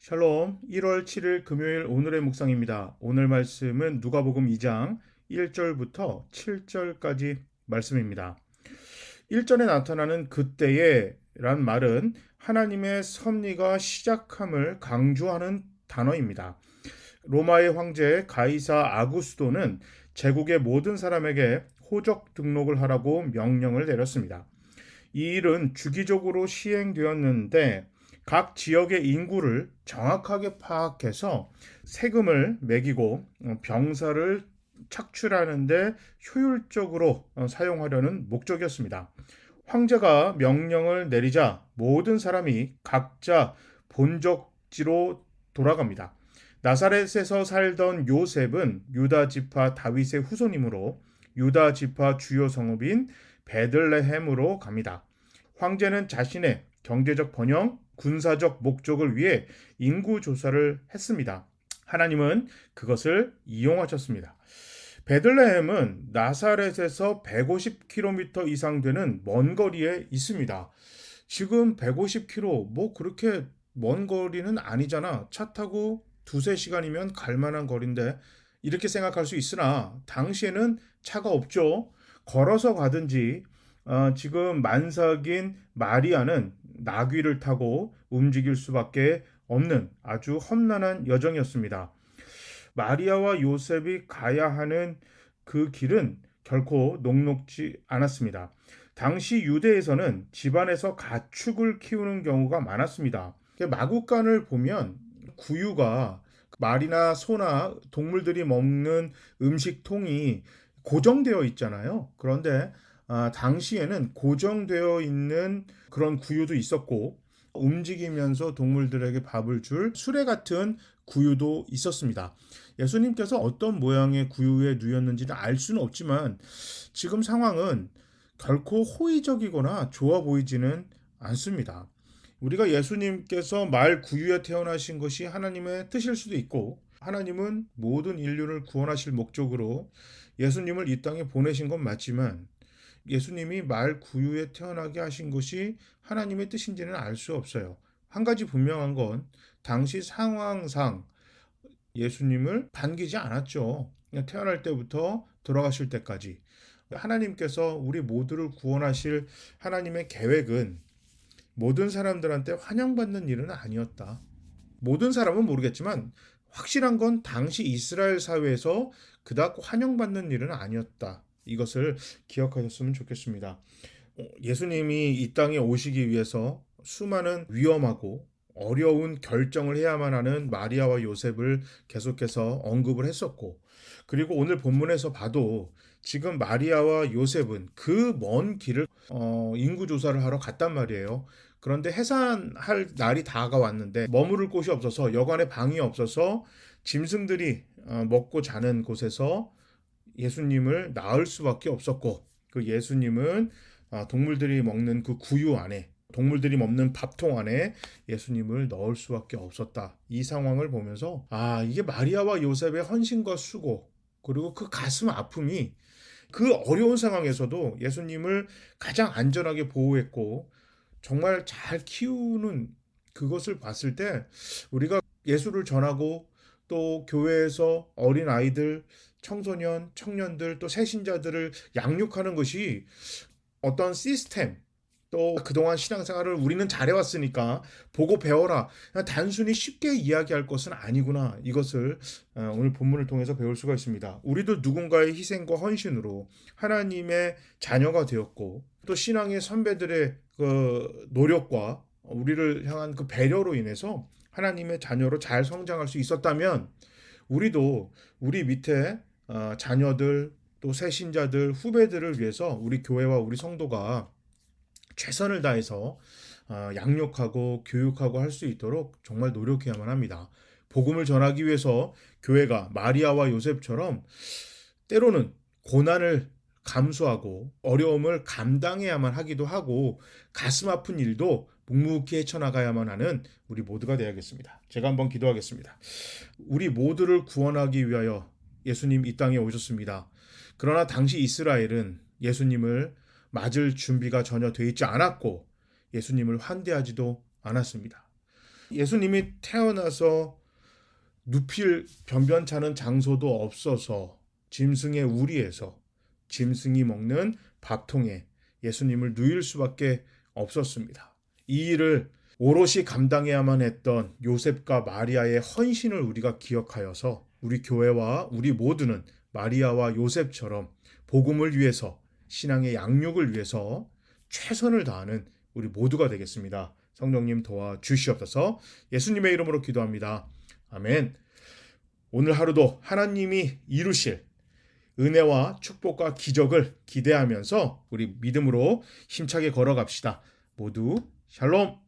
샬롬, 1월 7일 금요일 오늘의 묵상입니다. 오늘 말씀은 누가복음 2장 1절부터 7절까지 말씀입니다. 1절에 나타나는 그때에 란 말은 하나님의 섭리가 시작함을 강조하는 단어입니다. 로마의 황제 가이사 아구스도는 제국의 모든 사람에게 호적 등록을 하라고 명령을 내렸습니다. 이 일은 주기적으로 시행되었는데 각 지역의 인구를 정확하게 파악해서 세금을 매기고 병사를 착출하는데 효율적으로 사용하려는 목적이었습니다. 황제가 명령을 내리자 모든 사람이 각자 본적지로 돌아갑니다. 나사렛에서 살던 요셉은 유다 지파 다윗의 후손이므로 유다 지파 주요 성읍인 베들레헴으로 갑니다. 황제는 자신의 경제적 번영, 군사적 목적을 위해 인구 조사를 했습니다. 하나님은 그것을 이용하셨습니다. 베들레헴은 나사렛에서 150km 이상 되는 먼 거리에 있습니다. 지금 150km, 뭐 그렇게 먼 거리는 아니잖아. 차 타고 두세 시간이면 갈 만한 거리인데 이렇게 생각할 수 있으나 당시에는 차가 없죠. 걸어서 가든지 지금 만삭인 마리아는 나귀를 타고 움직일 수밖에 없는 아주 험난한 여정이었습니다. 마리아와 요셉이 가야 하는 그 길은 결코 녹록지 않았습니다. 당시 유대에서는 집안에서 가축을 키우는 경우가 많았습니다. 마구간을 보면 구유가 말이나 소나 동물들이 먹는 음식통이 고정되어 있잖아요. 그런데 당시에는 고정되어 있는 그런 구유도 있었고 움직이면서 동물들에게 밥을 줄 수레 같은 구유도 있었습니다. 예수님께서 어떤 모양의 구유에 누였는지는 알 수는 없지만 지금 상황은 결코 호의적이거나 좋아 보이지는 않습니다. 우리가 예수님께서 말 구유에 태어나신 것이 하나님의 뜻일 수도 있고 하나님은 모든 인류를 구원하실 목적으로 예수님을 이 땅에 보내신 건 맞지만 예수님이 말 구유에 태어나게 하신 것이 하나님의 뜻인지는 알 수 없어요. 한 가지 분명한 건 당시 상황상 예수님을 반기지 않았죠. 그냥 태어날 때부터 돌아가실 때까지. 하나님께서 우리 모두를 구원하실 하나님의 계획은 모든 사람들한테 환영받는 일은 아니었다. 모든 사람은 모르겠지만 확실한 건 당시 이스라엘 사회에서 그닥 환영받는 일은 아니었다. 이것을 기억하셨으면 좋겠습니다. 예수님이 이 땅에 오시기 위해서 수많은 위험하고 어려운 결정을 해야만 하는 마리아와 요셉을 계속해서 언급을 했었고, 그리고 오늘 본문에서 봐도 지금 마리아와 요셉은 그 먼 길을 인구조사를 하러 갔단 말이에요. 그런데 해산할 날이 다가왔는데 머무를 곳이 없어서 여관에 방이 없어서 짐승들이 먹고 자는 곳에서 예수님을 낳을 수밖에 없었고 그 예수님은 동물들이 먹는 그 구유 안에 동물들이 먹는 밥통 안에 예수님을 넣을 수밖에 없었다. 이 상황을 보면서 이게 마리아와 요셉의 헌신과 수고 그리고 그 가슴 아픔이 그 어려운 상황에서도 예수님을 가장 안전하게 보호했고 정말 잘 키우는 그것을 봤을 때 우리가 예수를 전하고 또 교회에서 어린 아이들, 청소년, 청년들 또 새신자들을 양육하는 것이 어떤 시스템 또 그동안 신앙생활을 우리는 잘해왔으니까 보고 배워라. 그냥 단순히 쉽게 이야기할 것은 아니구나. 이것을 오늘 본문을 통해서 배울 수가 있습니다. 우리도 누군가의 희생과 헌신으로 하나님의 자녀가 되었고 또 신앙의 선배들의 그 노력과 우리를 향한 그 배려로 인해서 하나님의 자녀로 잘 성장할 수 있었다면 우리도 우리 밑에 자녀들 또 새신자들 후배들을 위해서 우리 교회와 우리 성도가 최선을 다해서 양육하고 교육하고 할 수 있도록 정말 노력해야만 합니다. 복음을 전하기 위해서 교회가 마리아와 요셉처럼 때로는 고난을 감수하고 어려움을 감당해야만 하기도 하고 가슴 아픈 일도 묵묵히 헤쳐나가야만 하는 우리 모두가 되어야겠습니다. 제가 한번 기도하겠습니다. 우리 모두를 구원하기 위하여 예수님 이 땅에 오셨습니다. 그러나 당시 이스라엘은 예수님을 맞을 준비가 전혀 되어 있지 않았고 예수님을 환대하지도 않았습니다. 예수님이 태어나서 눕힐 변변찮은 장소도 없어서 짐승의 우리에서 짐승이 먹는 밥통에 예수님을 누일 수밖에 없었습니다. 이 일을 오롯이 감당해야만 했던 요셉과 마리아의 헌신을 우리가 기억하여서 우리 교회와 우리 모두는 마리아와 요셉처럼 복음을 위해서 신앙의 양육을 위해서 최선을 다하는 우리 모두가 되겠습니다. 성령님 도와주시옵소서. 예수님의 이름으로 기도합니다. 아멘. 오늘 하루도 하나님이 이루실 은혜와 축복과 기적을 기대하면서 우리 믿음으로 힘차게 걸어갑시다. 모두 샬롬.